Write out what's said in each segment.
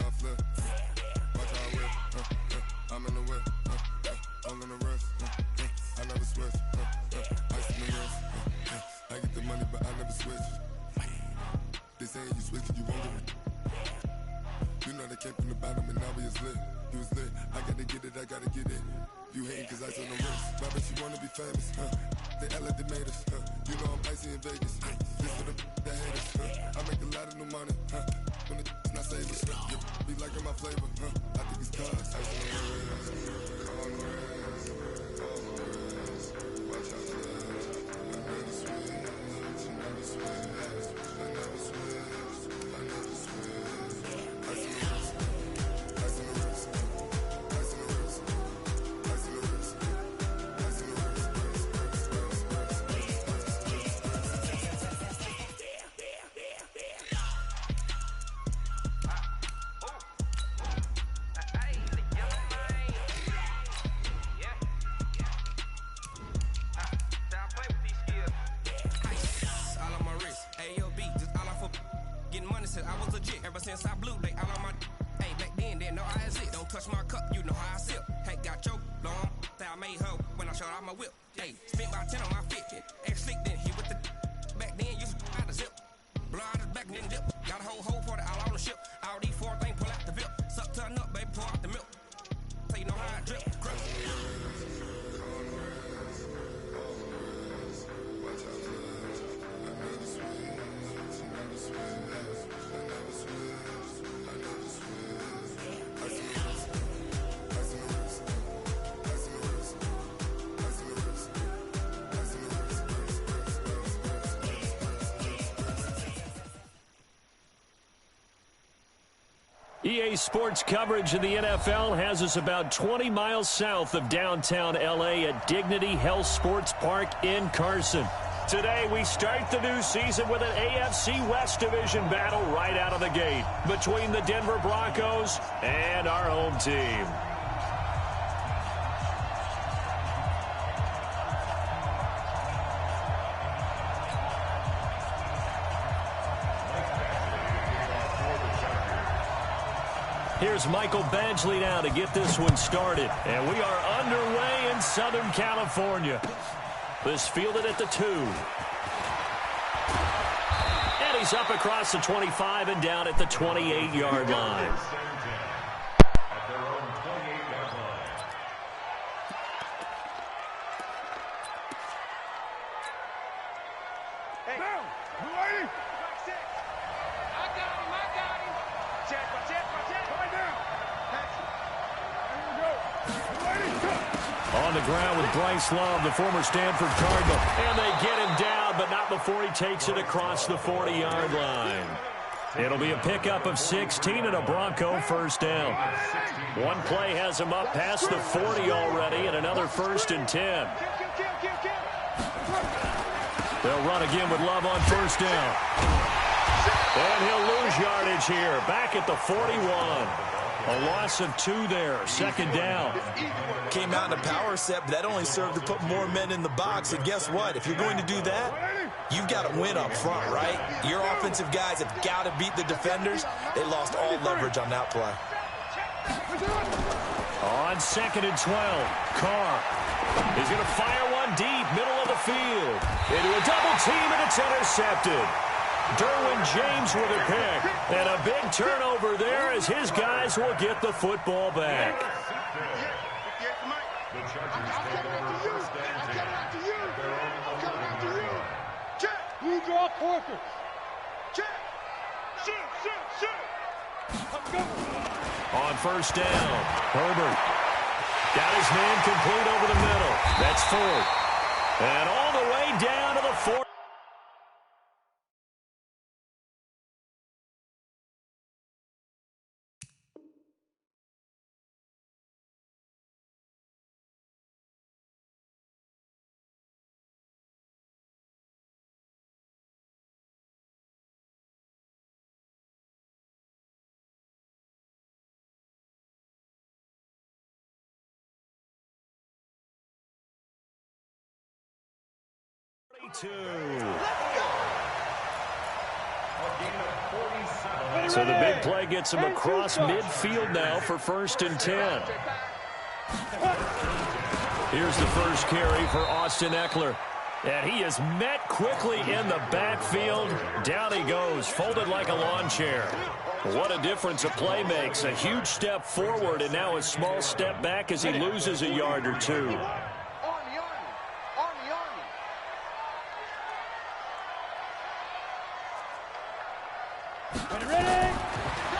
how I flip. Watch how I whip. I'm in the whip. I'm in the rest. I never switch. Ice in the wrist. I get the money, but I never switch. They saying you switch, you won't get it. You know they came from the bottom and now we is lit. You was lit. I gotta get it, I gotta get it. You hating cause ice on the wrist. Why bet you wanna be famous, They act like they made us, You know I'm icy in Vegas, This for the that hate us, I make a lot of new money, When it's not savers, Be liking my flavor, I think it's cause ice on the wrist, on the wrist, on the wrist. Watch out, I never switch, I never switch, I never switch, I never switch. Ice on the wrist, ice on the wrist, ice on the wrist, ice on the wrist, ice on the wrist. I was legit ever since I blew they all on my. Hey, back then, didn't know I exist. Don't touch my cup, you know how I sip. Hey, got your long, that I made her when I showed out my whip. Hey, spent about 10 on my fit. Ex-slick, then hit with the. Back then, used to out the zip. Blow out his back, then dip. Got a whole party all on the ship. All these 4 things, pull out the VIP. Suck, turn up, baby, pour out the milk. So you know how I drip. Crush. EA Sports coverage of the NFL has us about 20 miles south of downtown L.A. at Dignity Health Sports Park in Carson. Today, we start the new season with an AFC West Division battle right out of the gate between the Denver Broncos and our home team. Here's Michael Badgley now to get this one started. And we are underway in Southern California. This fielded at the 2. And he's up across the 25 and down at the 28-yard line. On the ground with Bryce Love, the former Stanford Cardinal. And they get him down, but not before he takes it across the 40-yard line. It'll be a pickup of 16 and a Bronco first down. One play has him up past the 40 already, and another 1st and 10. They'll run again with Love on first down. And he'll lose yardage here, back at the 41. A loss of 2 there, 2nd down. Came out in a power set, but that only served to put more men in the box. And guess what? If you're going to do that, you've got to win up front, right? Your offensive guys have got to beat the defenders. They lost all leverage on that play. On 2nd and 12, Carr is going to fire one deep, middle of the field. Into a double team, and it's intercepted. Derwin James with a pick. And a big turnover there as his guys will get the football back. You draw Corker. On first down, Herbert got his man complete over the middle. That's 4th. And all the way down to the 4th. Let's go! A gain of 47. So the big play gets him across midfield now for 1st and 10. Here's the first carry for Austin Eckler. And he is met quickly in the backfield. Down he goes, folded like a lawn chair. What a difference a play makes. A huge step forward and now a small step back as he loses a yard or two.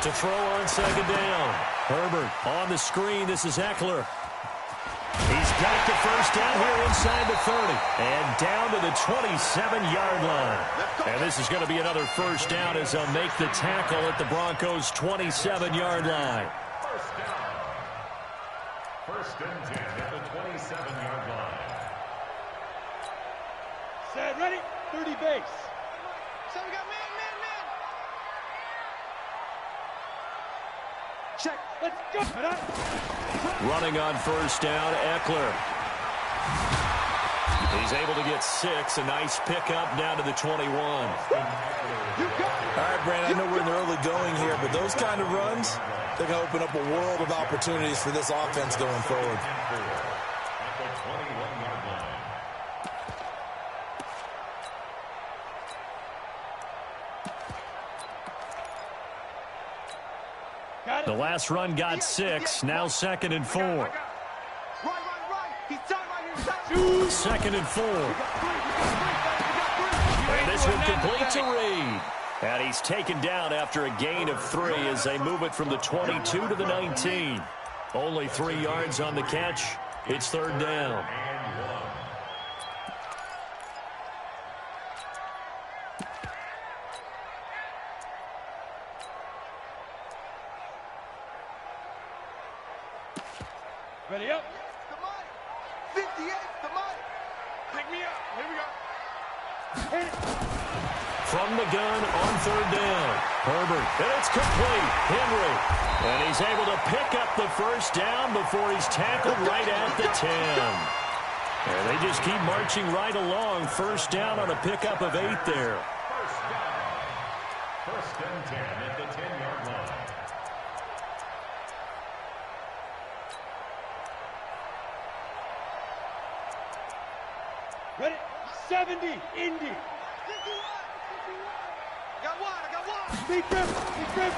To throw on 2nd down. Herbert on the screen. This is Eckler. He's got the first down here inside the 30. And down to the 27-yard line. And this is going to be another first down as they'll make the tackle at the Broncos' 27-yard line. First and 10 at the 27-yard line. Set, ready, 30 base. So we got man. Check, let's go. Running on first down, Eckler. He's able to get 6. A nice pickup down to the 21. All right, Brandon, I know we're in the early going here, but those kind of runs, they're going to open up a world of opportunities for this offense going forward. The last run got 6. Now 2nd and 4. Right. He's done right here. 2nd and 4. And this one complete to Reed. And he's taken down after a gain of 3 as they move it from the 22 to the 19. Only 3 yards on the catch. It's 3rd down. Ready up. The money. 58, the money. Pick me up. Here we go. Hit it. From the gun on 3rd down. Herbert. And it's complete. Henry. And he's able to pick up the first down before he's tackled right at the 10. And they just keep marching right along. First down on a pickup of 8 there. First and 10 at the 10-yard line. Ready, 70, Indy. I got one. Big grip.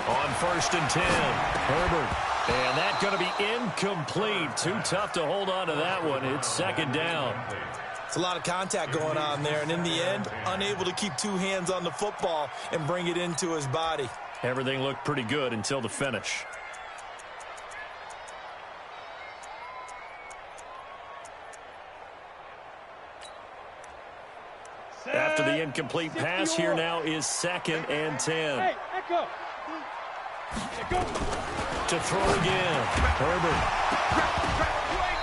On 1st and 10, Herbert. And that's going to be incomplete. Too tough to hold on to that one. It's 2nd down. It's a lot of contact going on there, and in the end, unable to keep 2 hands on the football and bring it into his body. Everything looked pretty good until the finish. After the incomplete pass, here now is 2nd and 10. Hey, Echo. To throw again, Herbert.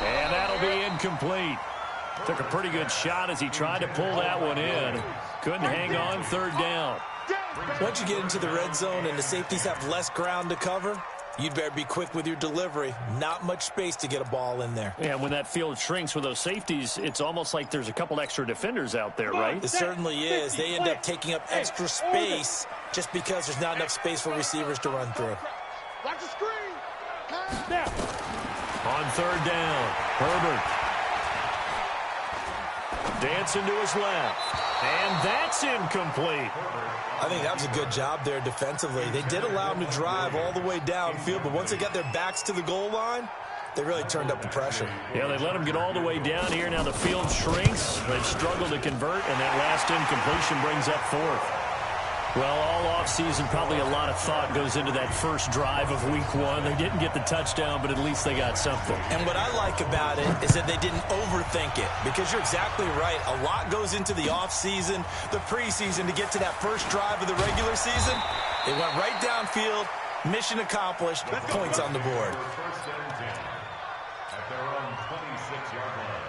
And that'll be incomplete. Took a pretty good shot as he tried to pull that one in. Couldn't hang on 3rd down. Once you get into the red zone and the safeties have less ground to cover, you'd better be quick with your delivery. Not much space to get a ball in there. And when that field shrinks with those safeties, it's almost like there's a couple extra defenders out there, right? It certainly is. They end up taking up extra space just because there's not enough space for receivers to run through. Watch the screen. Now. On 3rd down, Herbert. Dancing to his left. And that's incomplete. I think that was a good job there defensively. They did allow him to drive all the way downfield, but once they got their backs to the goal line, they really turned up the pressure. Yeah, they let him get all the way down here. Now the field shrinks. They've struggled to convert, and that last incompletion brings up 4th. Well, all offseason, probably a lot of thought goes into that first drive of Week 1. They didn't get the touchdown, but at least they got something. And what I like about it is that they didn't overthink it, because you're exactly right. A lot goes into the offseason, the preseason, to get to that first drive of the regular season. They went right downfield, mission accomplished, points on the board. First and 10 at their own 26-yard line.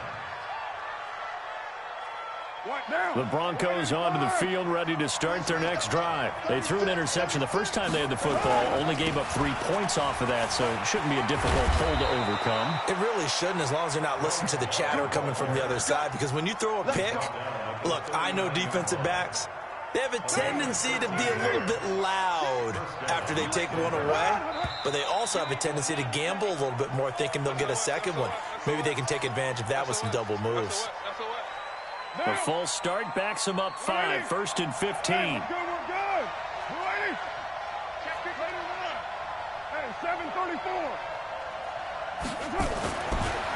The Broncos onto the field, ready to start their next drive. They threw an interception the first time they had the football, only gave up 3 points off of that, so it shouldn't be a difficult hole to overcome. It really shouldn't, as long as they're not listening to the chatter coming from the other side, because when you throw a pick, look, I know defensive backs, They have a tendency to be a little bit loud after they take one away, but they also have a tendency to gamble a little bit more, thinking they'll get a second one. Maybe they can take advantage of that with some double moves. The full start backs them up 5, 1st and 15. We're good. Ready? Check it. Hey, 7:34.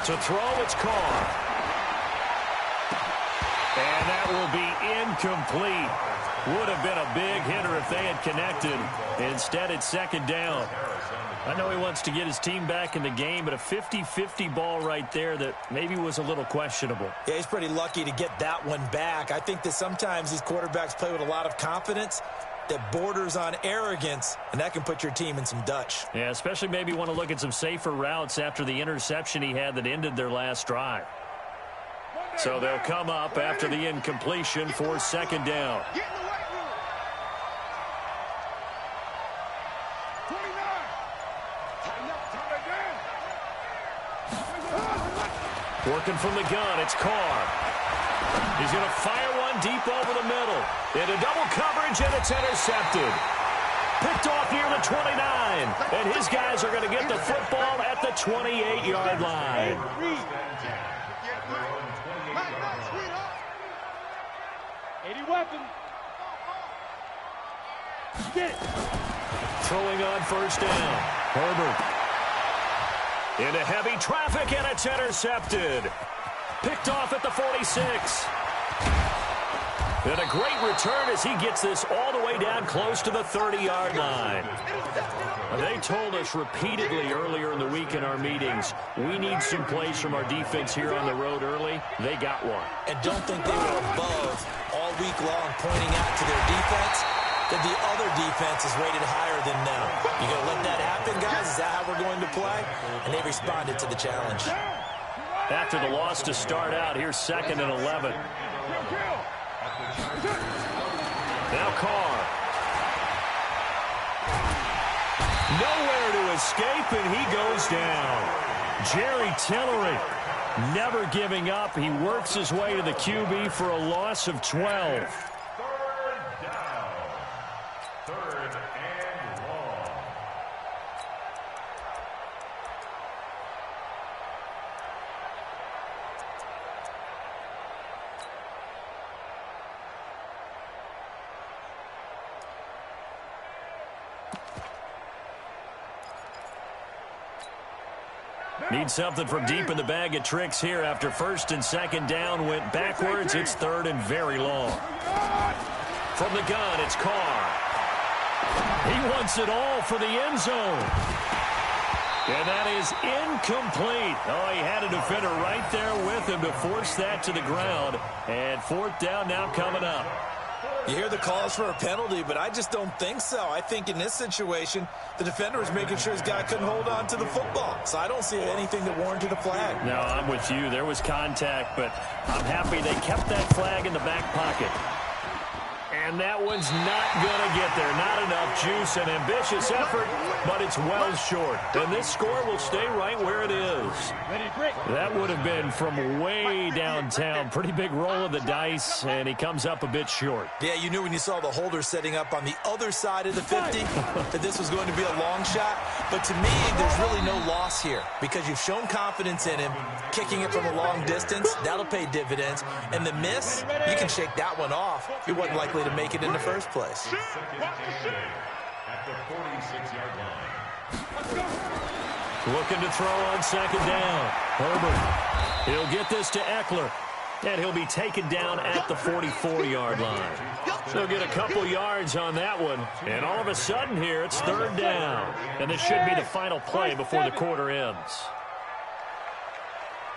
To throw, it's Carr. And that will be incomplete. Would have been a big hitter if they had connected. Instead, it's second down. I know he wants to get his team back in the game, but a 50-50 ball right there that maybe was a little questionable. Yeah, he's pretty lucky to get that one back. I think that sometimes these quarterbacks play with a lot of confidence that borders on arrogance, and that can put your team in some Dutch. Yeah, especially maybe want to look at some safer routes after the interception he had that ended their last drive. So they'll come up after the incompletion for second down. Get in the weight room. 29. Tighten up, again. Working from the gun, it's Carr. He's going to fire one deep over the middle. Into double coverage, and it's intercepted. Picked off near the 29. And his guys are going to get the football at the 28-yard line. 80 weapon. Get it. Throwing on first down. Herbert. Into heavy traffic, and it's intercepted. Picked off at the 46. And a great return as he gets this all the way down close to the 30-yard line. They told us repeatedly earlier in the week in our meetings, we need some plays from our defense here on the road early. They got one. And don't think they were above all week long pointing out to their defense that the other defense is rated higher than them. You going to let that happen, guys? Is that how we're going to play? And they responded to the challenge. After the loss to start out, here's 2nd and 11. Now Carr. Nowhere to escape, and he goes down. Jerry Tillery never giving up. He works his way to the QB for a loss of 12. Third and long. Need something from deep in the bag of tricks here after 1st and 2nd down went backwards. It's 3rd and very long. From the gun, it's Carr. He wants it all for the end zone. And that is incomplete. Oh, he had a defender right there with him to force that to the ground. And 4th down now coming up. You hear the calls for a penalty, but I just don't think so. I think in this situation, the defender was making sure his guy couldn't hold on to the football. So I don't see anything that warranted a flag. No, I'm with you. There was contact, but I'm happy they kept that flag in the back pocket. And that one's not going to get there. Not enough juice, an ambitious effort, but it's well short. And this score will stay right where it is. That would have been from way downtown. Pretty big roll of the dice, and he comes up a bit short. Yeah, you knew when you saw the holder setting up on the other side of the 50 that this was going to be a long shot. But to me, there's really no loss here because you've shown confidence in him. Kicking it from a long distance, that'll pay dividends. And the miss, you can shake that one off. He wasn't likely to make it in the first place. At the 46-yard line. Looking to throw on 2nd down. Herbert. He'll get this to Eckler. And he'll be taken down at the 44-yard line. They'll get a couple yards on that one. And all of a sudden here, it's 3rd down. And this should be the final play before the quarter ends.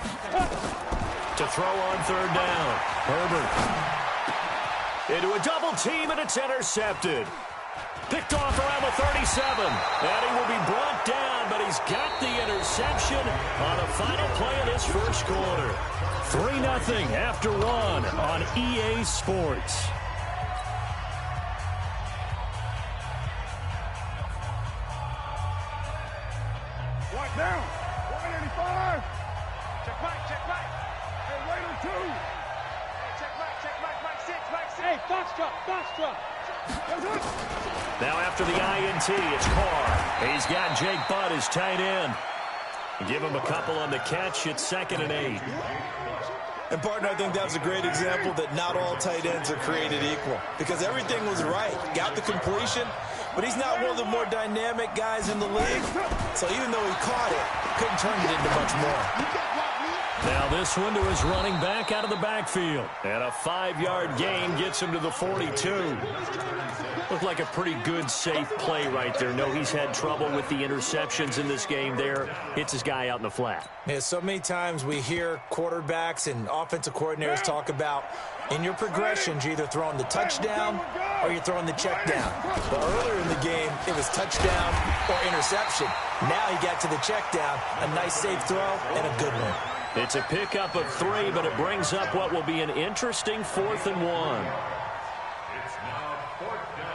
To throw on 3rd down. Herbert. Into a double team, and it's intercepted. Picked off around the 37. And he will be brought down, but he's got the interception on the final play of this first quarter. 3-0 after 1 on EA Sports. Right down. 185. Check right. Hey, Raider 2. Check right. Hey, foxtrot, foxtrot. Now after the INT, it's Carr. He's got Jake Butt as tight end. Give him a couple on the catch. It's 2nd and 8. And, partner, I think that was a great example that not all tight ends are created equal because everything was right. Got the completion, but he's not one of the more dynamic guys in the league. So even though he caught it, couldn't turn it into much more. Now this one to his running back out of the backfield. And a 5-yard gain gets him to the 42. Looked like a pretty good, safe play right there. No, he's had trouble with the interceptions in this game there. Hits his guy out in the flat. Yeah, so many times we hear quarterbacks and offensive coordinators talk about in your progressions, you're either throwing the touchdown or you're throwing the check down. But earlier in the game, it was touchdown or interception. Now he got to the check down, a nice safe throw, and a good one. It's a pickup of 3, but it brings up what will be an interesting 4th and 1. It's now 4th down.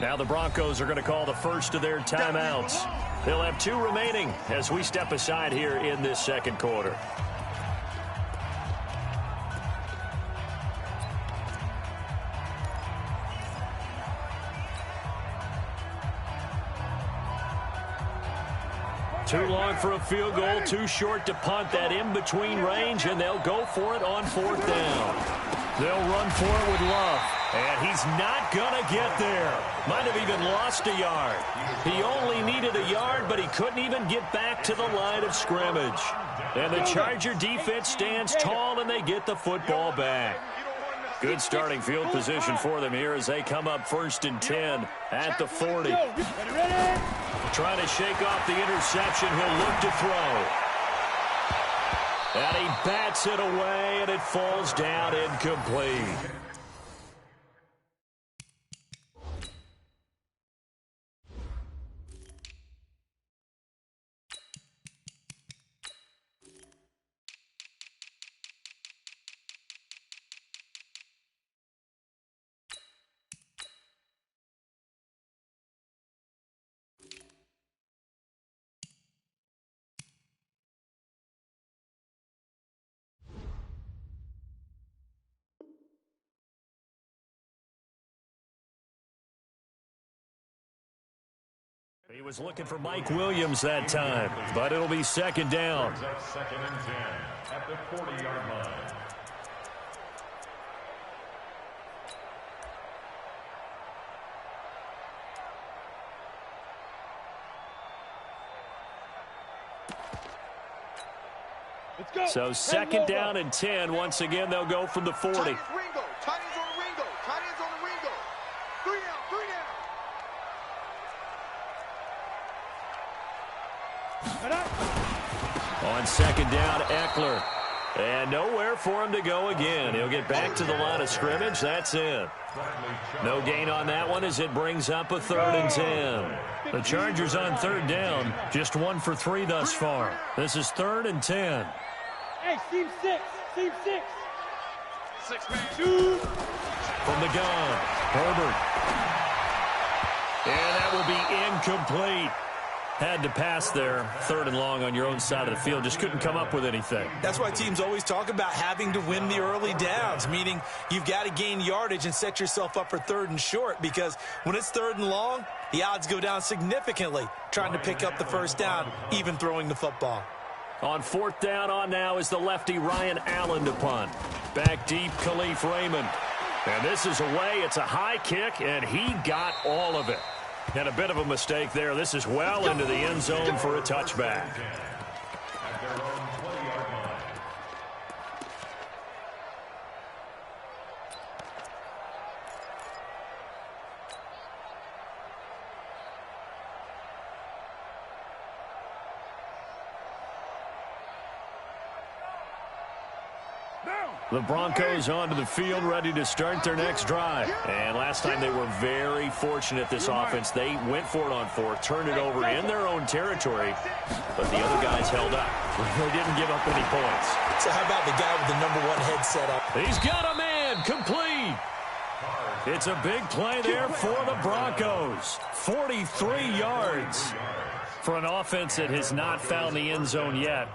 Now the Broncos are going to call the first of their timeouts. They'll have 2 remaining as we step aside here in this 2nd quarter. Too long for a field goal, too short to punt. That in-between range, and they'll go for it on 4th down. They'll run for it with Love, and he's not going to get there. Might have even lost a yard. He only needed a yard, but he couldn't even get back to the line of scrimmage. And the Charger defense stands tall, and they get the football back. Good starting field position for them here as they come up 1st and 10 at the 40. Trying to shake off the interception. He'll look to throw. And he bats it away, and it falls down incomplete. He was looking for Mike Williams that time, but it'll be 2nd down. 2nd and 10 at the 40-yard line. So 2nd down and 10. Once again, they'll go from the 40. Tight ends on the Ringo. Tight ends on the Ringo. 3 down, 3 down. On 2nd down, Eckler. And nowhere for him to go again. He'll get back to the line of scrimmage. That's it. No gain on that one as it brings up a 3rd and 10. The Chargers on 3rd down, just 1 for 3 thus far. This is 3rd and 10. Hey, seam 6. Seam 6. 6-man. 2. From the gun, Herbert. And that will be incomplete. Had to pass there, 3rd and long on your own side of the field. Just couldn't come up with anything. That's why teams always talk about having to win the early downs, meaning you've got to gain yardage and set yourself up for 3rd and short, because when it's 3rd and long, the odds go down significantly trying to pick up the 1st down, even throwing the football. On 4th down on now is the lefty Ryan Allen to punt. Back deep, Khalif Raymond. And this is away. It's a high kick, and he got all of it. And a bit of a mistake there. This is well into the end zone for a touchback. At their own 20-yard line. The Broncos onto the field, ready to start their next drive. And last time they were very fortunate, this offense. They went for it on fourth, turned it over in their own territory, but the other guys held up. They didn't give up any points. So how about the guy with the #1 headset up? He's got a man, complete. It's a big play there for the Broncos. 43 yards. For an offense that has not found the end zone yet,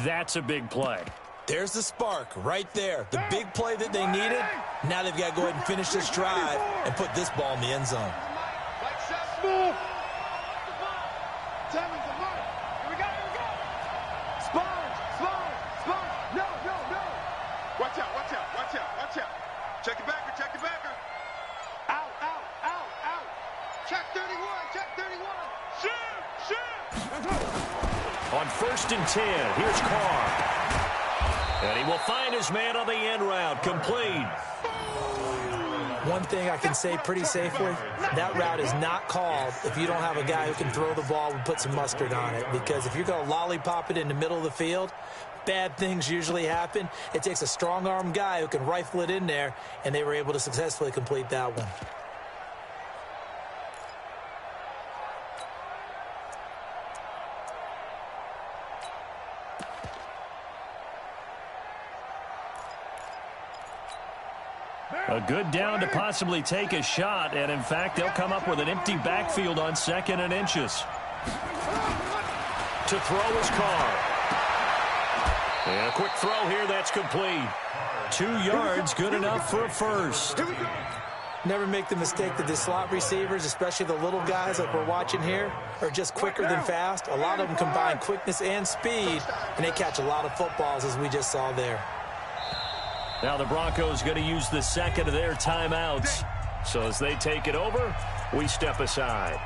that's a big play. There's the spark right there. The big play that they needed. Now they've got to go ahead and finish this drive and put this ball in the end zone. Move. Here we go. Sponge. No. Watch out. Check your backer. Out. Check 31. Shoot. On 1st and 10, here's Carr. And he will find his man on the end route, complete. One thing I can say pretty safely, that route is not called if you don't have a guy who can throw the ball and put some mustard on it. Because if you're going to lollipop it in the middle of the field, bad things usually happen. It takes a strong-arm guy who can rifle it in there, and they were able to successfully complete that one. A good down to possibly take a shot, and in fact, they'll come up with an empty backfield on 2nd and inches. To throw is Carr. And a quick throw here, that's complete. 2 yards, good enough for a first. Never make the mistake that the slot receivers, especially the little guys like we're watching here, are just quicker than fast. A lot of them combine quickness and speed, and they catch a lot of footballs, as we just saw there. Now the Broncos going to use the second of their timeouts. So as they take it over, we step aside.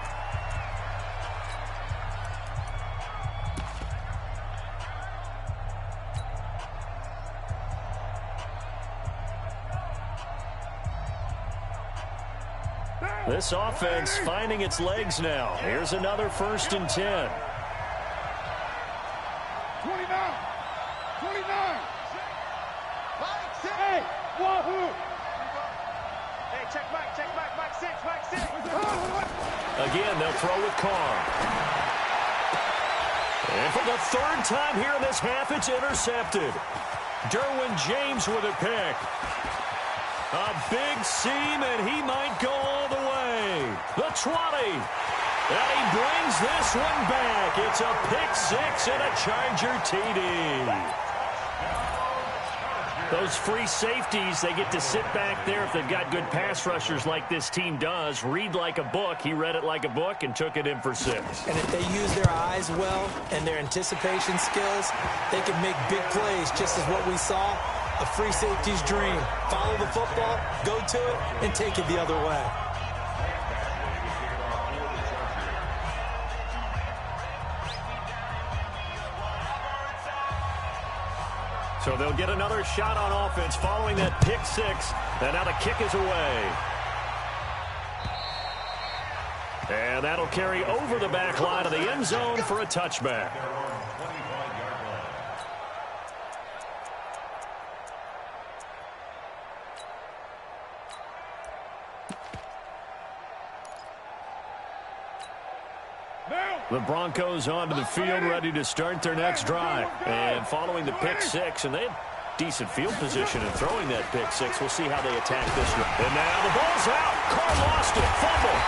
This offense finding its legs now. Here's another 1st and 10. 29. Hey, wahoo! Hey, check Mike 6. Again, they'll throw with Carr. And for the 3rd time here in this half, it's intercepted. Derwin James with a pick. A big seam, and he might go all the way. The 20. And he brings this one back. It's a pick 6 and a Charger TD. Those free safeties, they get to sit back there if they've got good pass rushers like this team does. Read like a book. He read it like a book and took it in for 6. And if they use their eyes well and their anticipation skills, they can make big plays, just as what we saw. A free safety's dream. Follow the football, go to it, and take it the other way. So they'll get another shot on offense following that pick 6. And now the kick is away. And that'll carry over the back line of the end zone for a touchback. The Broncos onto the field, ready to start their next drive. And following the pick 6, and they had decent field position in throwing that pick 6. We'll see how they attack this one. And now the ball's out. Carr lost it. Fumble.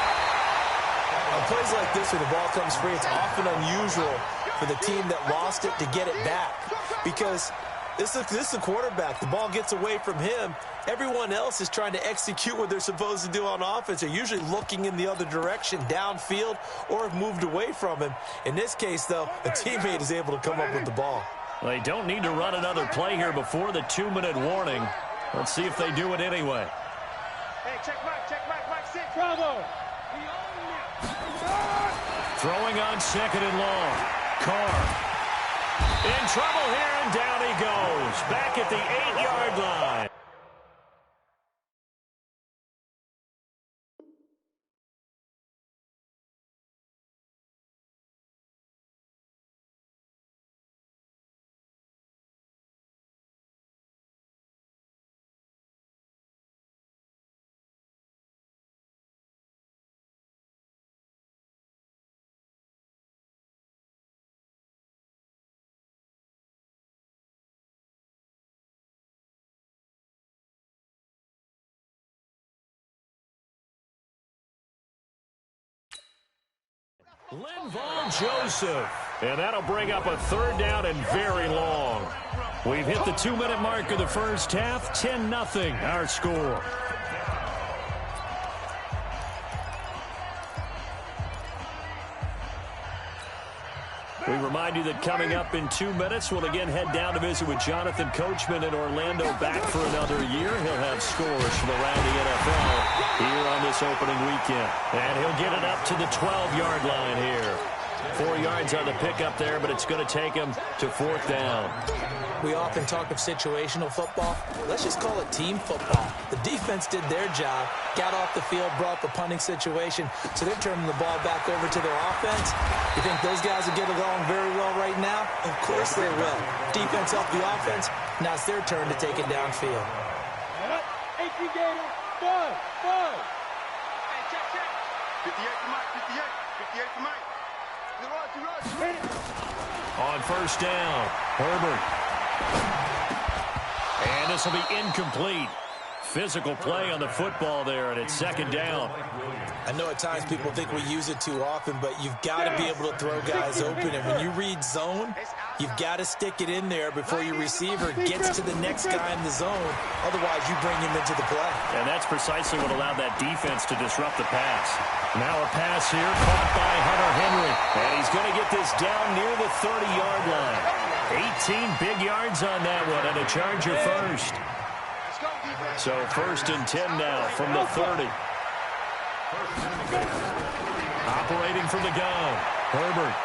On plays like this where the ball comes free, it's often unusual for the team that lost it to get it back. Because this is the quarterback. The ball gets away from him. Everyone else is trying to execute what they're supposed to do on offense. They're usually looking in the other direction, downfield, or have moved away from him. In this case, though, a teammate is able to come up with the ball. They don't need to run another play here before the 2-minute warning. Let's see if they do it anyway. Hey, check Mike 6. Bravo! Throwing on 2nd and long. Carr. In trouble here, and down he goes. Back at the 8-yard line. Linval Joseph. And that'll bring up a third down and very long. We've hit the 2-minute mark of the first half. 10-0 our score. We remind you that coming up in 2 minutes, we'll again head down to visit with Jonathan Coachman in Orlando, back for another year. He'll have scores from around the NFL here on this opening weekend. And he'll get it up to the 12-yard line here. 4 yards on the pickup there, but it's going to take him to 4th down. We often talk of situational football. Let's just call it team football. The defense did their job, got off the field, brought the punting situation, so they're turning the ball back over to their offense. You think those guys will get along very well right now? Of course they will. Defense helped the offense. Now it's their turn to take it downfield. 18 Gator, 5. Hey, check. 58 to Mike, 58 to Mike. On first down, Herbert. And this will be incomplete. Physical play on the football there, and it's 2nd down. I know at times people think we use it too often, but you've got to be able to throw guys open. And when you read zone, you've got to stick it in there before your receiver gets to the next guy in the zone. Otherwise, you bring him into the play. And that's precisely what allowed that defense to disrupt the pass. Now a pass here caught by Hunter Henry. And he's going to get this down near the 30-yard line. 18 big yards on that one, and a Charger first. So 1st and 10 now from the 30. Operating from the gun, Herbert.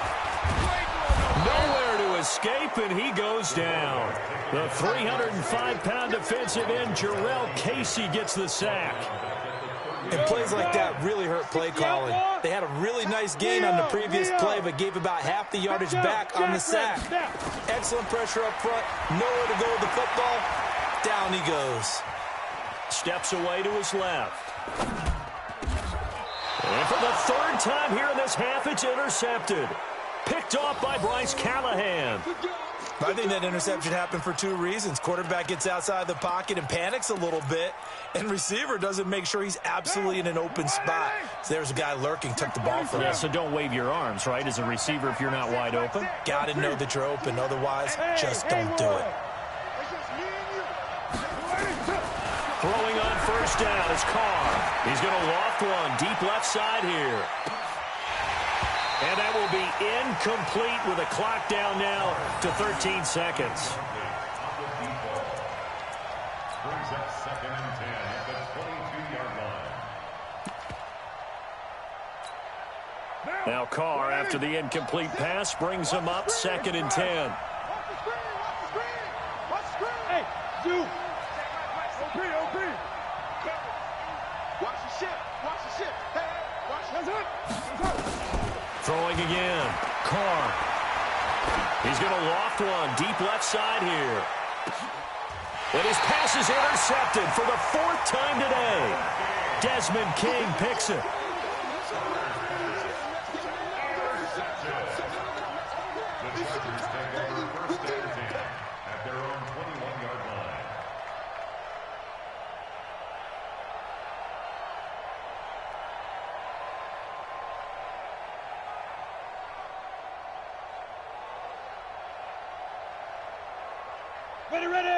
Nowhere to escape, and he goes down. The 305-pound defensive end, Jarrell Casey, gets the sack. And plays like that really hurt play calling. They had a really nice gain on the previous play, but gave about half the yardage back on the sack. Excellent pressure up front. Nowhere to go with the football. Down he goes. Steps away to his left. And for the 3rd time here in this half, it's intercepted. Picked off by Bryce Callahan. I think that interception happened for 2 reasons. Quarterback gets outside the pocket and panics a little bit, and receiver doesn't make sure he's absolutely in an open spot. So there's a guy lurking, took the ball from him. Yeah, so don't wave your arms, right, as a receiver if you're not wide open? Got to know that you're open. Otherwise, just don't do it. Throwing on first down is Carr. He's going to loft one deep left side here. And that will be incomplete with a clock down now to 13 seconds. Brings up 2nd and 10 at the 22-yard line. Now Carr, after the incomplete pass, brings him up 2nd and 10. Hey, Duke. OP. Watch the ship. Hey, watch the Throwing again. Carr. He's going to loft one deep left side here. And his pass is intercepted for the 4th time today. Desmond King picks it. The Chargers take over 1st and 10 at their own 21-yard line.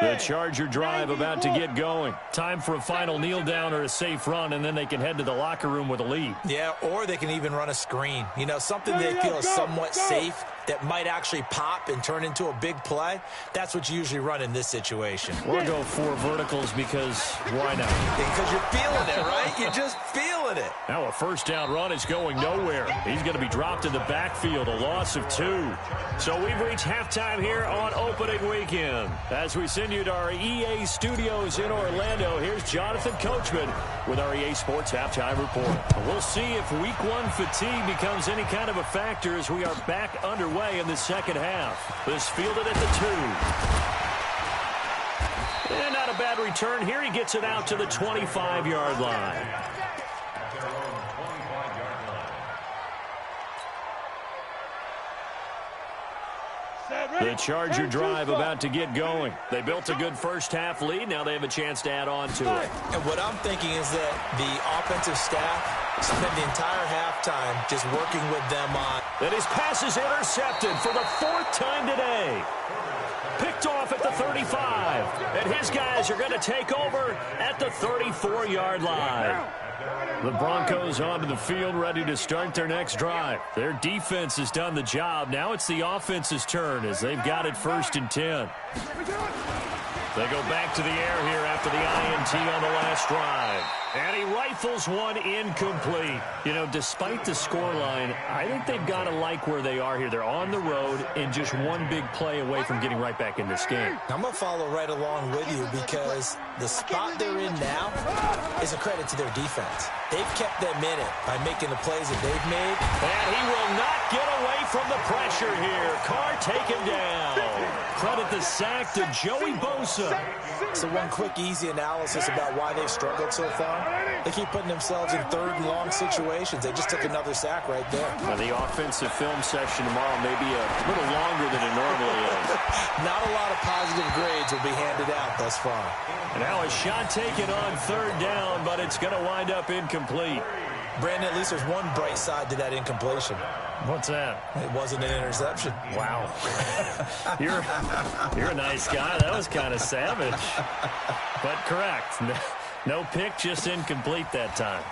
The Charger drive about to get going. Time for a final kneel down or a safe run, and then they can head to the locker room with a lead. Yeah, or they can even run a screen. You know, something they feel is somewhat safe that might actually pop and turn into a big play. That's what you usually run in this situation. Or go 4 verticals because why not? Because you're feeling it, right? You're just feeling it. Now a first down run is going nowhere. He's going to be dropped in the backfield, a loss of 2. So we've reached halftime here on opening weekend. As we send you to our EA studios in Orlando, here's Jonathan Coachman with our EA Sports Halftime Report. We'll see if Week 1 fatigue becomes any kind of a factor as we are back underway in the second half. This fielded at the 2. And not a bad return here. He gets it out to the 25-yard line. The Charger drive about to get going. They built a good first-half lead. Now they have a chance to add on to it. And what I'm thinking is that the offensive staff spent the entire halftime just working with them on. And his pass is intercepted for the 4th time today. Picked off at the 35. And his guys are going to take over at the 34-yard line. The Broncos onto the field, ready to start their next drive. Their defense has done the job. Now it's the offense's turn as they've got it 1st and 10. They go back to the air here after the INT on the last drive. And he rifles one incomplete. You know, despite the scoreline, I think they've got to like where they are here. They're on the road and just one big play away from getting right back in this game. I'm going to follow right along with you because the spot they're in now is a credit to their defense. They've kept them in it by making the plays that they've made. And he will not get away from the pressure here. Carr take him down. Credit the sack to Joey Bosa. So one quick, easy analysis about why they've struggled so far. They keep putting themselves in 3rd and long situations. They just took another sack right there. Now, the offensive film session tomorrow may be a little longer than it normally is. Not a lot of positive grades will be handed out thus far. And now a shot taken on 3rd down, but it's going to wind up incomplete. Brandon, at least there's one bright side to that incompletion. What's that? It wasn't an interception. Wow. You're a nice guy. That was kind of savage. But correct. No pick, just incomplete that time.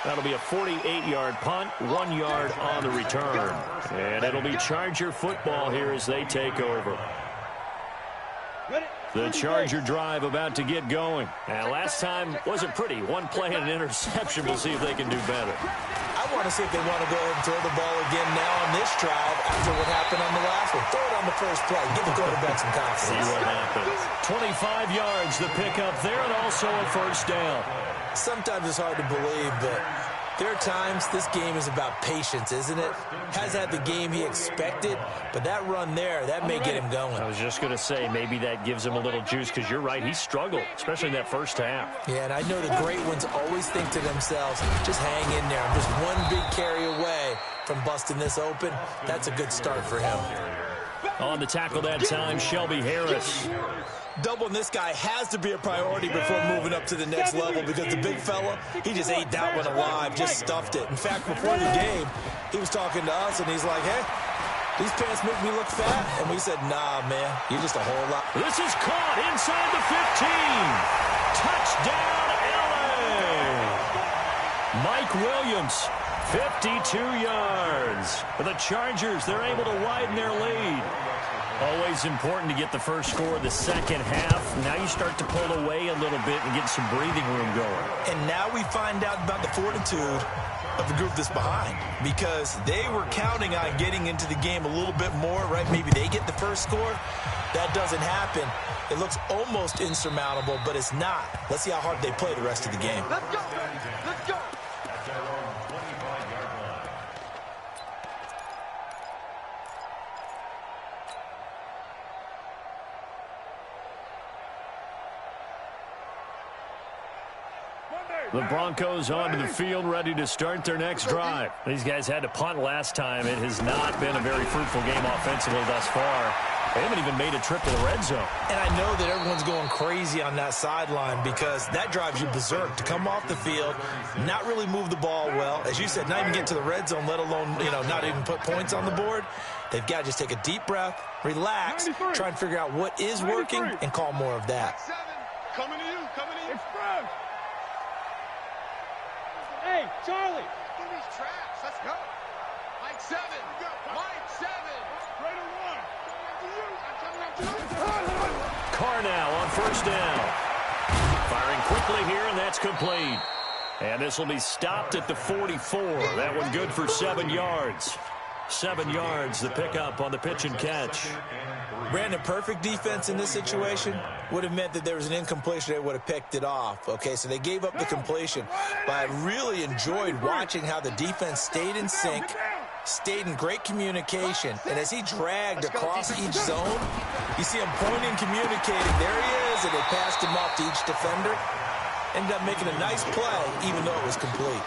That'll be a 48-yard punt, 1 yard on the return. And it'll be Charger football here as they take over. The Charger drive about to get going. Now, last time wasn't pretty. One play and an interception. We'll see if they can do better. I want to see if they want to go ahead and throw the ball again now on this drive after what happened on the last one. Throw it on the first play. Give the quarterback some confidence. See what happens. 25 yards, the pickup there, and also a 1st down. Sometimes it's hard to believe, but there are times this game is about patience, isn't it? Has had the game he expected, but that run there, that may get him going. I was just going to say, maybe that gives him a little juice, because you're right, he struggled, especially in that first half. Yeah, and I know the great ones always think to themselves, just hang in there. I'm just one big carry away from busting this open. That's a good start for him. On the tackle that time, Shelby Harris. Doubling this guy has to be a priority before moving up to the next level because the big fella, he just ate that one alive, just stuffed it. In fact, before the game, he was talking to us, and he's like, hey, these pants make me look fat. And we said, nah, man, you're just a whole lot. This is caught inside the 15. Touchdown, L.A. Mike Williams, 52 yards. For the Chargers, they're able to widen their lead. Always important to get the first score of the second half. Now you start to pull away a little bit and get some breathing room going. And now we find out about the fortitude of the group that's behind because they were counting on getting into the game a little bit more, right? Maybe they get the first score. That doesn't happen. It looks almost insurmountable, but it's not. Let's see how hard they play the rest of the game. Let's go. Let's go. The Broncos onto the field, ready to start their next drive. These guys had to punt last time. It has not been a very fruitful game offensively thus far. They haven't even made a trip to the red zone. And I know that everyone's going crazy on that sideline because that drives you berserk to come off the field, not really move the ball well. As you said, not even get to the red zone, let alone, not even put points on the board. They've got to just take a deep breath, relax, try and figure out what is working, and call more of that. Coming to you. Coming to you. Express. Hey, Charlie. Give these traps. Let's go. Mike 7. Mike 7. Right on 1. Carr now on 1st down. Firing quickly here, and that's complete. And this will be stopped at the 44. That one good for 7 yards. 7 yards, the pickup on the pitch and catch. Brandon, perfect defense in this situation would have meant that there was an incompletion. They would have picked it off. Okay, so they gave up the completion. But I really enjoyed watching how the defense stayed in sync, stayed in great communication. And as he dragged across each zone, you see him pointing, communicating. There he is, and they passed him off to each defender. Ended up making a nice play, even though it was complete.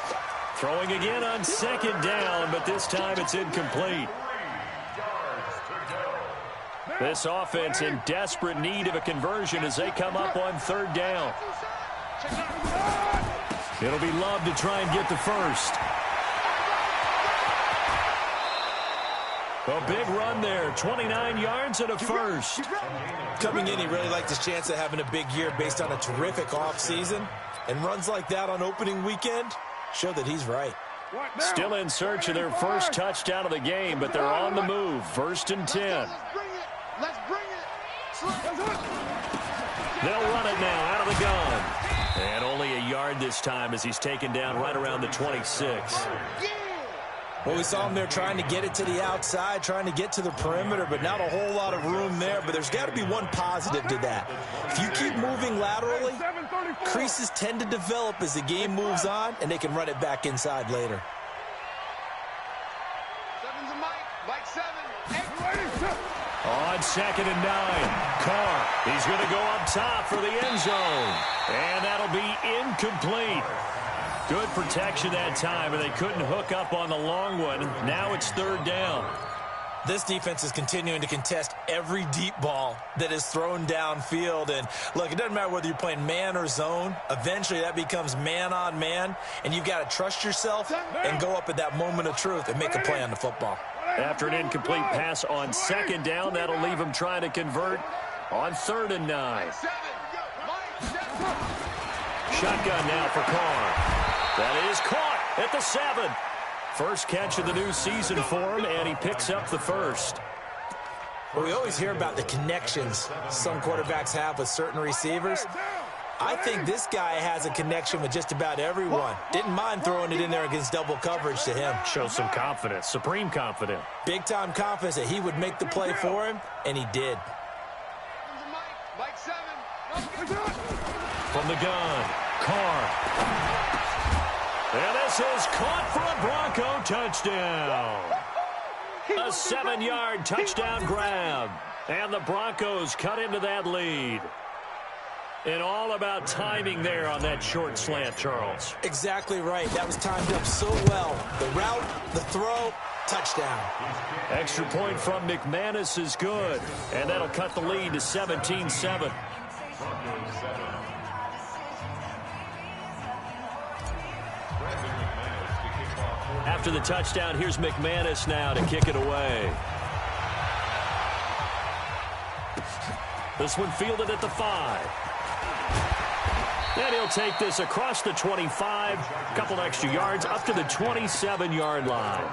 Throwing again on second down, but this time it's incomplete. This offense in desperate need of a conversion as they come up on third down. It'll be Love to try and get the first. A big run there, 29 yards and a first. Coming in, he really liked his chance of having a big year based on a terrific offseason. And runs like that on opening weekend show that he's right. Still in search of their first touchdown of the game, but they're on the move. 1st and 10. Let's bring it. They'll run it now out of the gun. And only a yard this time as he's taken down right around the 26. Well, we saw him there trying to get it to the outside, trying to get to the perimeter, but not a whole lot of room there. But there's got to be one positive to that. If you keep moving laterally, creases tend to develop as the game moves on, and they can run it back inside later. Seven's a Mike 7. On 2nd and 9, Carr. He's going to go up top for the end zone. And that'll be incomplete. Good protection that time, and they couldn't hook up on the long one. Now it's 3rd down. This defense is continuing to contest every deep ball that is thrown downfield. And, look, it doesn't matter whether you're playing man or zone. Eventually that becomes man on man, and you've got to trust yourself and go up at that moment of truth and make a play on the football. After an incomplete pass on 2nd down, that'll leave him trying to convert on 3rd and 9. Shotgun now for Carr. That is caught at the 7. First catch of the new season for him, and he picks up the first. Well, we always hear about the connections some quarterbacks have with certain receivers. I think this guy has a connection with just about everyone. Didn't mind throwing it in there against double coverage to him. Shows some confidence, supreme confidence. Big-time confidence that he would make the play for him, and he did. Mike 7. From the gun, Carr. And this is caught for a Bronco touchdown. A 7-yard touchdown grab. And the Broncos cut into that lead. And all about timing there on that short slant, Charles. Exactly right. That was timed up so well. The route, the throw, touchdown. Extra point from McManus is good. And that'll cut the lead to 17-7. After the touchdown, here's McManus now to kick it away. This one fielded at the 5. And he'll take this across the 25, a couple extra yards, up to the 27-yard line.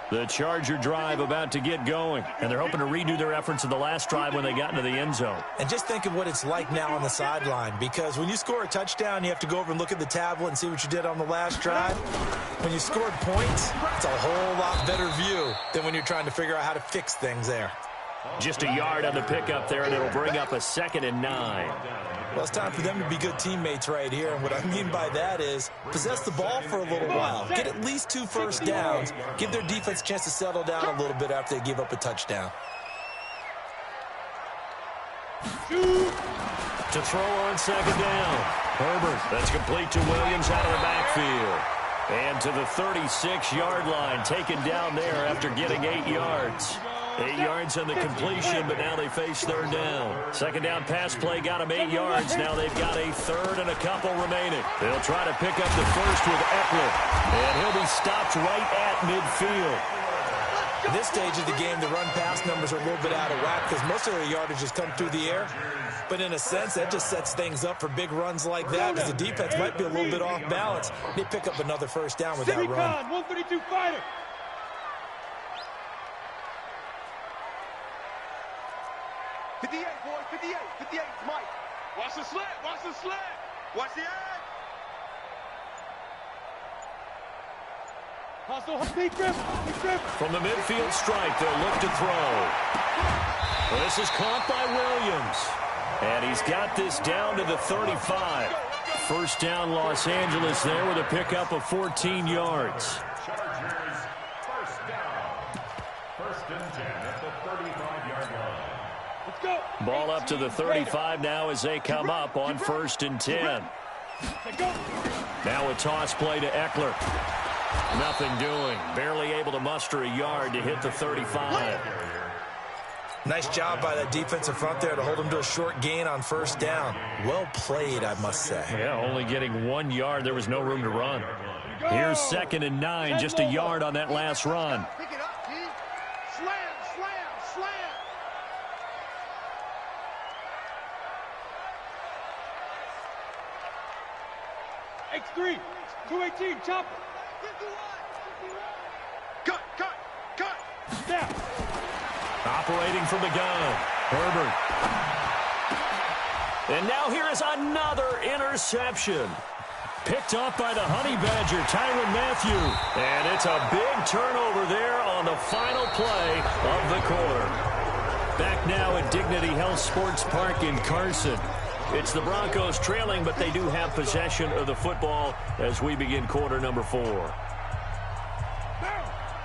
The Charger drive about to get going, and they're hoping to redo their efforts of the last drive when they got into the end zone. And just think of what it's like now on the sideline, because when you score a touchdown, you have to go over and look at the tablet and see what you did on the last drive. When you scored points, it's a whole lot better view than when you're trying to figure out how to fix things there. Just a yard on the pickup there, and it'll bring up a 2nd and 9. Well, it's time for them to be good teammates right here, and what I mean by that is possess the ball for a little while. Get at least 2 first downs. Give their defense a chance to settle down a little bit after they give up a touchdown. To throw on 2nd down. Herbert, that's complete to Williams out of the backfield. And to the 36-yard line, taken down there after getting 8 yards. 8 yards on the completion, but now they face 3rd down. 2nd down pass play got them 8 yards. Now they've got a 3rd and a couple remaining. They'll try to pick up the first with Eckler, and he'll be stopped right at midfield. At this stage of the game, the run-pass numbers are a little bit out of whack because most of their yardage has come through the air. But in a sense, that just sets things up for big runs like that because the defense might be a little bit off balance. They pick up another first down with that run. 132 fighter. 58, boys, 58, 58, Mike. Watch the slant, watch the slant. Watch the edge. Hustle, big grip, big grip. From the midfield stripe, they'll look to throw. Well, this is caught by Williams. And he's got this down to the 35. First down, Los Angeles there with a pickup of 14 yards. Chargers, first down. 1st and 10 at the 35-yard line. Let's go. Ball up to the 35 now as they come up on 1st and 10. Now a toss play to Eckler. Nothing doing. Barely able to muster a yard to hit the 35. Nice job by that defensive front there to hold him to a short gain on 1st down. Well played, I must say. Yeah, only getting 1 yard. There was no room to run. Here's 2nd and 9, just a yard on that last run. Pick it up, G. Slam, slam, slam. X3, 218, chopper. 51. Cut, cut, cut. Snap. Operating from the gun, Herbert. And now here is another interception. Picked off by the Honey Badger, Tyrann Mathieu. And it's a big turnover there on the final play of the quarter. Back now at Dignity Health Sports Park in Carson. It's the Broncos trailing, but they do have possession of the football as we begin quarter number 4. Down.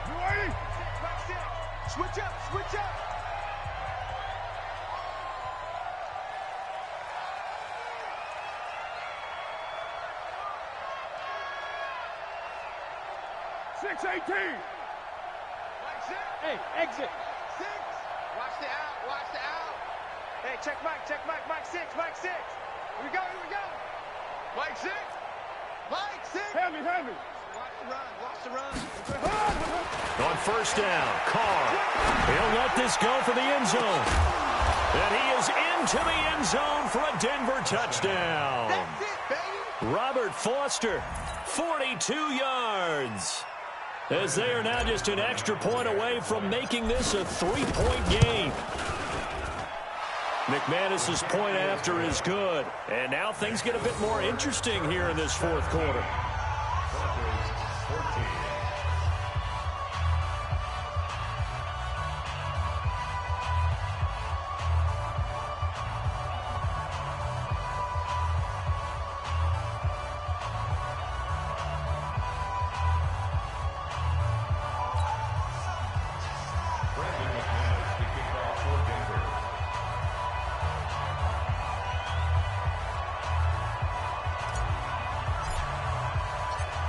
You ready? Switch up, switch up. Hey, exit. 6. Watch the out, watch the out. Hey, check Mike, Mike 6, Mike 6. Here we go, here we go. Mike 6. Mike 6. Hand me. Watch the run. On 1st down, Carr. He'll let this go for the end zone. And he is into the end zone for a Denver touchdown. That's it, baby. Robert Foster, 42 yards. As they are now just an extra point away from making this a 3-point game. McManus's point after is good. And now things get a bit more interesting here in this 4th quarter.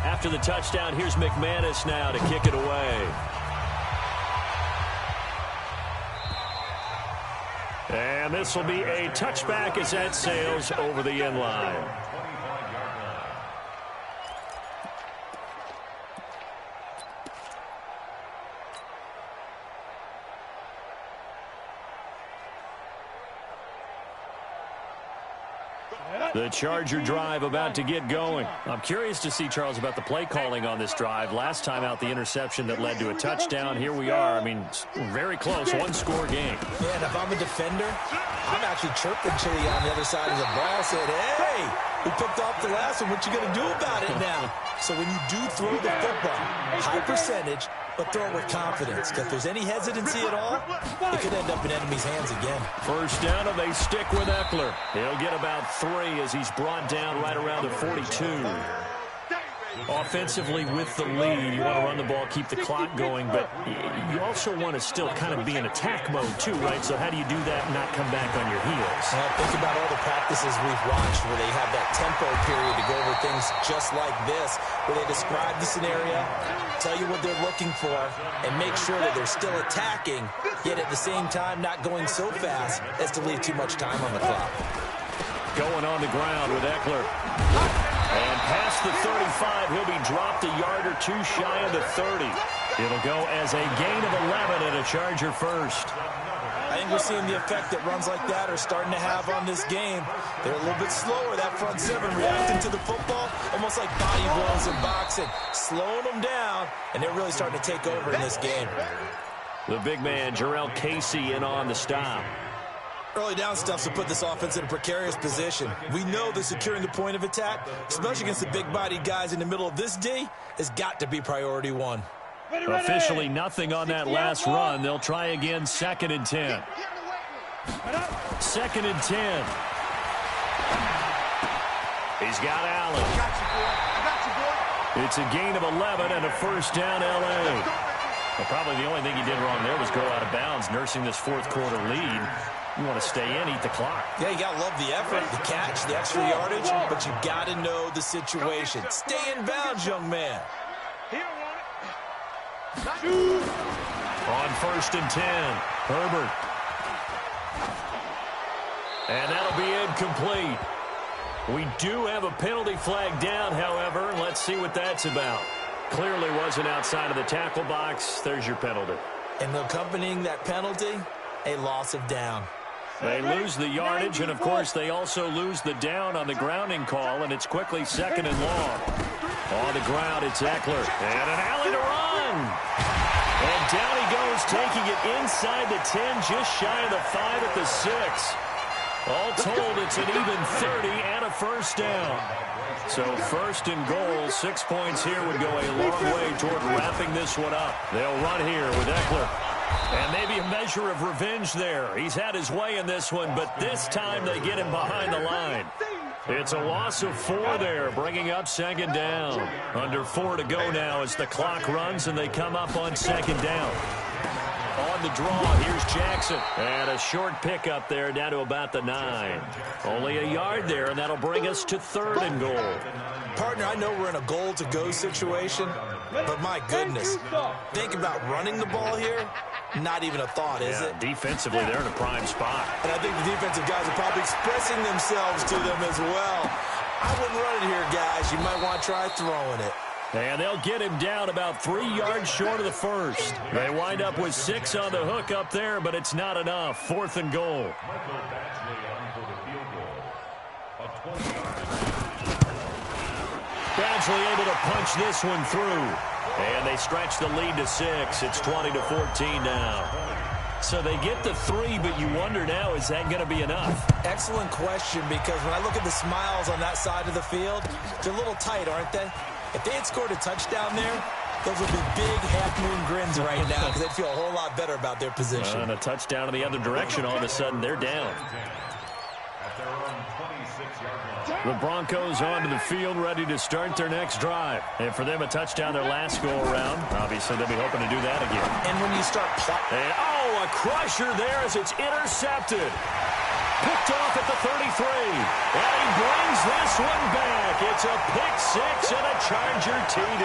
After the touchdown, here's McManus now to kick it away. And this will be a touchback as that sails over the end line. The Charger drive about to get going. I'm curious to see, Charles, about the play calling on this drive. Last time out, the interception that led to a touchdown. Here we are. I mean, very close, 1-score game. Yeah, and if I'm a defender, I'm actually chirping Chili on the other side of the ball, saying, hey, we picked off the last one. What you going to do about it now? So when you do throw the football, high percentage, but throw it with confidence. Because if there's any hesitancy at all, it could end up in enemy's hands again. 1st down, and they stick with Eckler. He'll get about 3 as he's brought down right around the 42. Offensively with the lead, you want to run the ball, keep the clock going, but you also want to still kind of be in attack mode too, right? So how do you do that and not come back on your heels? Think about all the practices we've watched where they have that tempo period to go over things just like this, where they describe the scenario, tell you what they're looking for, and make sure that they're still attacking, yet at the same time not going so fast as to leave too much time on the clock. Going on the ground with Eckler. And past the 35, he'll be dropped a yard or 2 shy of the 30. It'll go as a gain of 11 and a Charger first. I think we're seeing the effect that runs like that are starting to have on this game. They're a little bit slower, that front 7, reacting to the football, almost like body blows in boxing, slowing them down, and they're really starting to take over in this game. The big man, Jarrell Casey, in on the stop. Early down stuff to put this offense in a precarious position. We know that securing the point of attack, especially against the big-bodied guys in the middle of this D, has got to be priority 1. Officially nothing on that last run. They'll try again, 2nd and 10. 2nd and 10. He's got Allen. It's a gain of 11 and a 1st down, L.A. Well, probably the only thing he did wrong there was go out of bounds, nursing this 4th quarter lead. You want to stay in, eat the clock. Yeah, you got to love the effort, the catch, the extra yardage, but you got to know the situation. Stay in bounds, young man. He don't want it. On 1st and 10, Herbert. And that'll be incomplete. We do have a penalty flag down, however. Let's see what that's about. Clearly wasn't outside of the tackle box. There's your penalty. And accompanying that penalty, a loss of down. They lose the yardage, and, of course, they also lose the down on the grounding call, and it's quickly 2nd and long. On the ground, it's Eckler. And an alley to run. And down he goes, taking it inside the 10, just shy of the 5 at the 6. All told, it's an even 30 and a first down. So 1st and goal, 6 points here would go a long way toward wrapping this one up. They'll run here with Eckler. And maybe a measure of revenge there. He's had his way in this one, but this time they get him behind the line. It's a loss of 4 there, bringing up 2nd down. Under 4 to go now as the clock runs and they come up on 2nd down. On the draw, here's Jackson. And a short pickup there down to about the 9. Only a yard there, and that'll bring us to 3rd and goal. Partner, I know we're in a goal-to-go situation, but my goodness, think about running the ball here. Not even a thought, is it? Defensively, they're in a prime spot. And I think the defensive guys are probably expressing themselves to them as well. I wouldn't run it here, guys. You might want to try throwing it. And they'll get him down about 3 yards short of the 1st. They wind up with 6 on the hook up there, but it's not enough. 4th and goal. Badgley able to punch this one through. And they stretch the lead to 6. It's 20-14 now. So they get the 3, but you wonder now, is that going to be enough? Excellent question, because when I look at the smiles on that side of the field, they're a little tight, aren't they? If they had scored a touchdown there, those would be big half-moon grins right now because they'd feel a whole lot better about their position. And a touchdown in the other direction, all of a sudden they're down. The Broncos onto the field, ready to start their next drive. And for them, a touchdown their last go-around. Obviously, they'll be hoping to do that again. And when you start... a crusher there as it's intercepted. Picked off at the 33. And he brings this one back. It's a pick 6 and a Charger TD.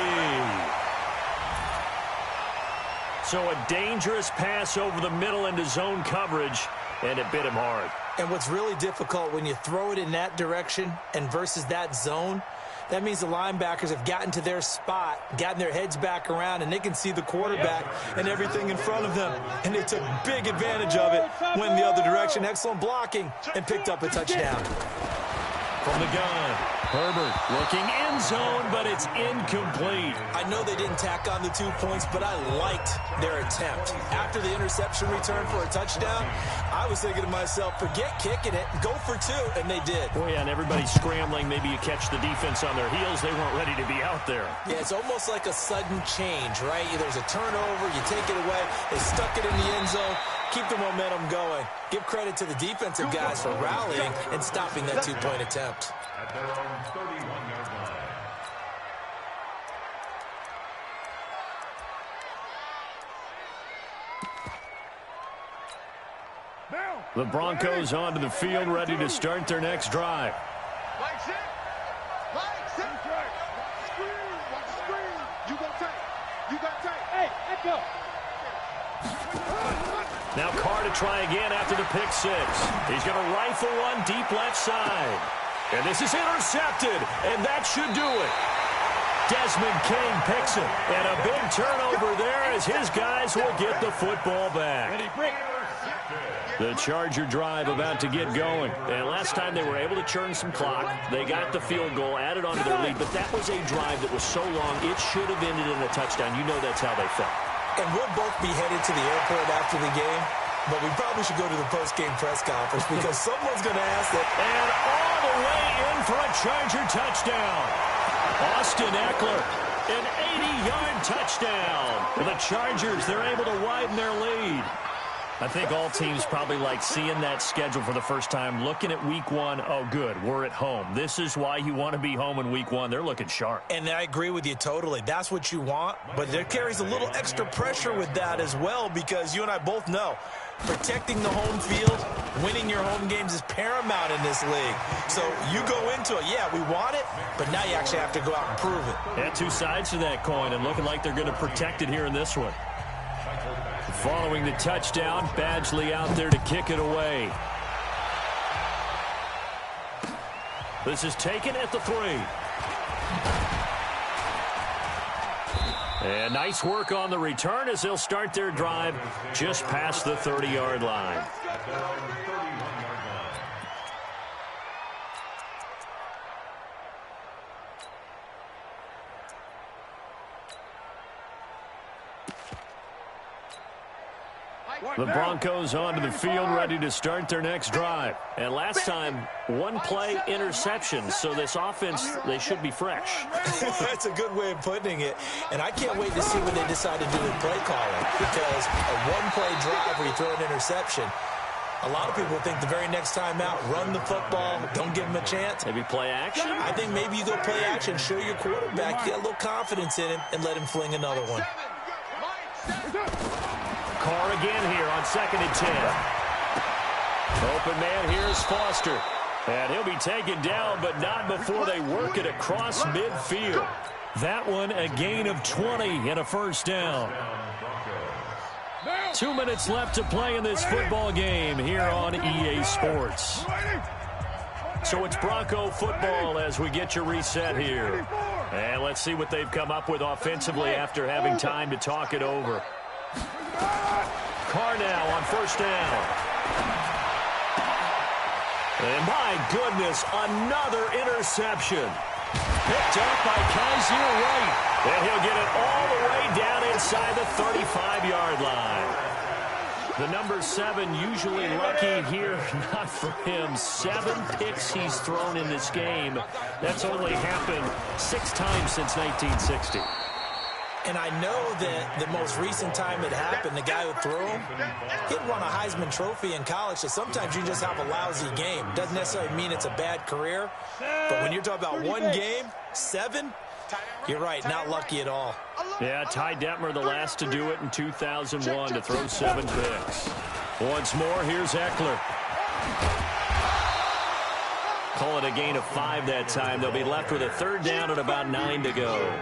So a dangerous pass over the middle into zone coverage, and it bit him hard. And what's really difficult when you throw it in that direction and versus that zone, that means the linebackers have gotten to their spot, gotten their heads back around, and they can see the quarterback and everything in front of them. And they took big advantage of it, went in the other direction, excellent blocking, and picked up a touchdown. From the gun, Herbert looking end zone, but it's incomplete. I know they didn't tack on the 2 points, but I liked their attempt. After the interception return for a touchdown, I was thinking to myself, forget kicking it, go for 2, and they did. Oh, yeah, and everybody's scrambling. Maybe you catch the defense on their heels. They weren't ready to be out there. Yeah, it's almost like a sudden change, right? There's a turnover, you take it away, they stuck it in the end zone. Keep the momentum going. Give credit to the defensive guys for rallying and stopping that 2-point attempt. At their own 31-yard line. The Broncos onto the field, ready to start their next drive. Mike, sit. Mike, sit. Screen. Watch the screen. You got tight. You got tight. Hey, echo. Now Carr to try again after the pick 6. He's going to rifle one deep left side. And this is intercepted, and that should do it. Desmond King picks it, and a big turnover there as his guys will get the football back. The Charger drive about to get going. And last time they were able to churn some clock. They got the field goal, added onto their lead, but that was a drive that was so long, it should have ended in a touchdown. You know that's how they felt. And we'll both be headed to the airport after the game, but we probably should go to the post-game press conference because someone's going to ask it. And all the way in for a Charger touchdown. Austin Eckler, an 80-yard touchdown. For the Chargers, they're able to widen their lead. I think all teams probably like seeing that schedule for the first time, looking at week 1. Oh, good, we're at home. This is why you want to be home in week 1. They're looking sharp. And I agree with you totally. That's what you want, but there carries a little extra pressure with that as well because you and I both know Protecting the home field, winning your home games is paramount in this league. So you go into it, yeah, we want it, but now you actually have to go out and prove it. And two sides to that coin, and looking like they're going to protect it here in this one. Following the touchdown, Badgley out there to kick it away. This is taken at the 3. And nice work on the return as they'll start their drive just past the 30-yard line. The Broncos onto the field, ready to start their next drive. And last time, one play interception, so this offense, they should be fresh. That's a good way of putting it. And I can't wait to see what they decide to do with play calling, because a one-play drive where you throw an interception, a lot of people think the very next time out, run the football, don't give them a chance. Maybe play action? I think maybe you go play action, show your quarterback, get a little confidence in him, and let him fling another one. Carr again here on 2nd and 10. Open man, here's Foster. And he'll be taken down, but not before they work it across midfield. That one a gain of 20 and a first down. 2 minutes left to play in this football game here on EA Sports. So it's Bronco football as we get you reset here. And let's see what they've come up with offensively after having time to talk it over. Carr now on first down. And my goodness, another interception. Picked up by Kaiser White. And he'll get it all the way down inside the 35-yard line. The number 7 usually lucky here, not for him. 7 picks he's thrown in this game. That's only happened 6 times since 1960. And I know that the most recent time it happened, the guy who threw him, he'd won a Heisman Trophy in college, so sometimes you just have a lousy game. Doesn't necessarily mean it's a bad career, but when you're talking about one game, 7, you're right, not lucky at all. Yeah, Ty Detmer, the last to do it in 2001, to throw 7 picks. Once more, here's Eckler. Call it a gain of 5 that time. They'll be left with a 3rd down and about 9 to go.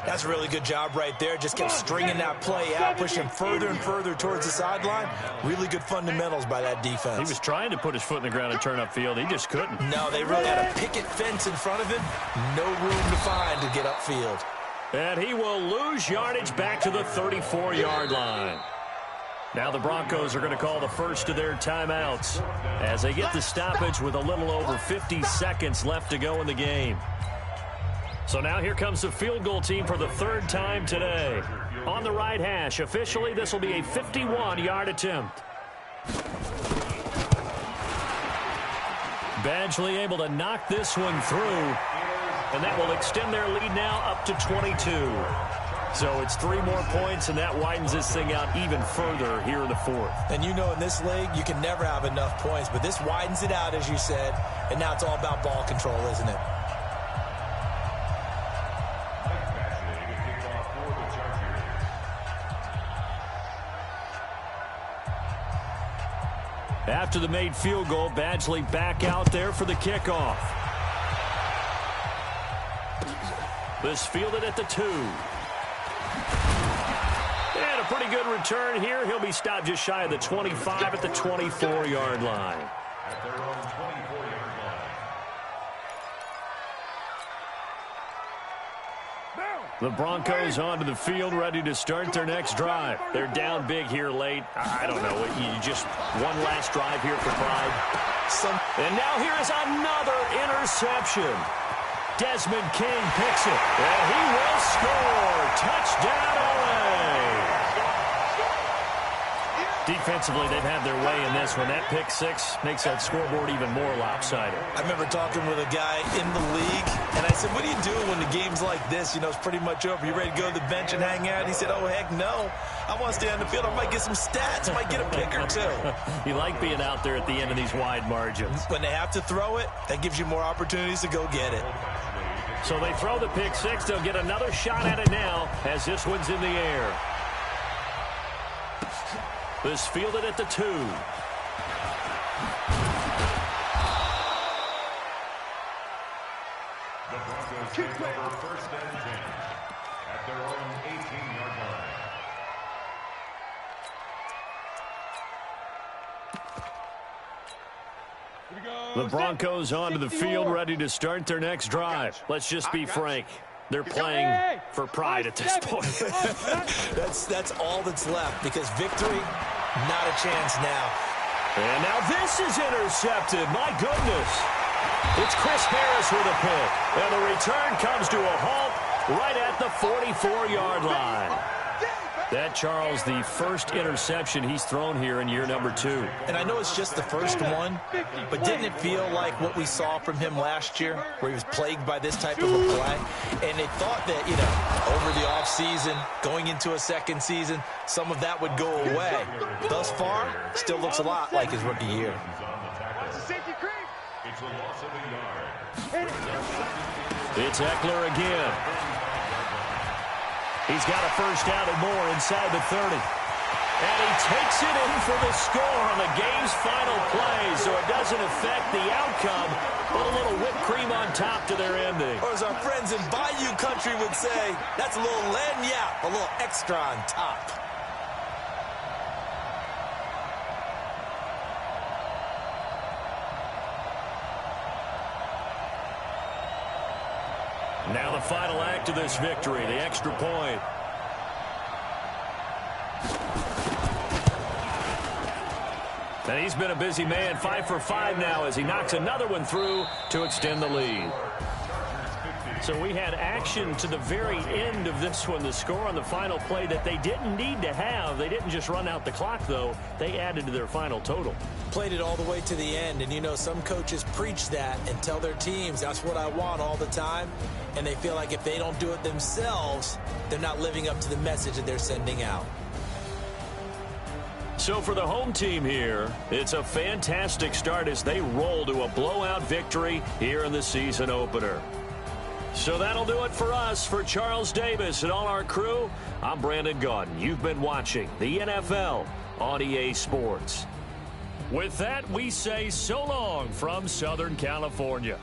That's a really good job right there. Just kept stringing that play out, pushing further and further towards the sideline. Really good fundamentals by that defense. He was trying to put his foot in the ground and turn upfield. He just couldn't. No, they really had a picket fence in front of him. No room to find to get upfield. And he will lose yardage back to the 34-yard line. Now the Broncos are going to call the first of their timeouts as they get the stoppage with a little over 50 seconds left to go in the game. So now here comes the field goal team for the 3rd time today. On the right hash, officially this will be a 51-yard attempt. Badgley able to knock this one through, and that will extend their lead now up to 22. So it's 3 more points, and that widens this thing out even further here in the 4th. And you know in this league, you can never have enough points, but this widens it out, as you said, and now it's all about ball control, isn't it? After the made field goal, Badgley back out there for the kickoff. This fielded at the 2. And a pretty good return here. He'll be stopped just shy of the 25 at the 24-yard line. At their own 24-yard line. The Broncos onto the field, ready to start their next drive. They're down big here late. I don't know. You just one last drive here for pride. And now here is another interception. Desmond King picks it, and he will score. Touchdown, LA. Defensively, they've had their way in this one. That pick 6 makes that scoreboard even more lopsided. I remember talking with a guy in the league, and I said, what do you do when the game's like this? You know, it's pretty much over. You ready to go to the bench and hang out? He said, oh, heck no. I want to stay on the field. I might get some stats. I might get a pick or 2. You like being out there at the end of these wide margins. When they have to throw it, that gives you more opportunities to go get it. So they throw the pick 6. They'll get another shot at it now as this one's in the air. This fielded at the 2. The Broncos take over first and 10 at their own 18-yard line. The Broncos onto the field, ready to start their next drive. Let's just be frank. They're playing for pride at this point. That's all that's left, because victory, not a chance now. And now this is intercepted. My goodness. It's Chris Harris with a pick. And the return comes to a halt right at the 44-yard line. That, Charles, the first interception he's thrown here in year number 2. And I know it's just the first one, but didn't it feel like what we saw from him last year, where he was plagued by this type of a play? And they thought that, over the offseason, going into a second season, some of that would go away. Thus far, still looks a lot like his rookie year. It's a loss of a yard. It's Eckler again. He's got a first down and more inside the 30. And he takes it in for the score on the game's final play, so it doesn't affect the outcome, but a little whipped cream on top to their ending. Or as our friends in Bayou Country would say, that's a little lagniappe, a little extra on top. Now the final act of this victory, the extra point. And he's been a busy man, 5 for 5 now as he knocks another one through to extend the lead. So we had action to the very end of this one, the score on the final play that they didn't need to have. They didn't just run out the clock, though. They added to their final total. Played it all the way to the end, and some coaches preach that and tell their teams, that's what I want all the time, and they feel like if they don't do it themselves, they're not living up to the message that they're sending out. So for the home team here, it's a fantastic start as they roll to a blowout victory here in the season opener. So that'll do it for us. For Charles Davis and all our crew, I'm Brandon Gaudin. You've been watching the NFL on EA Sports. With that, we say so long from Southern California.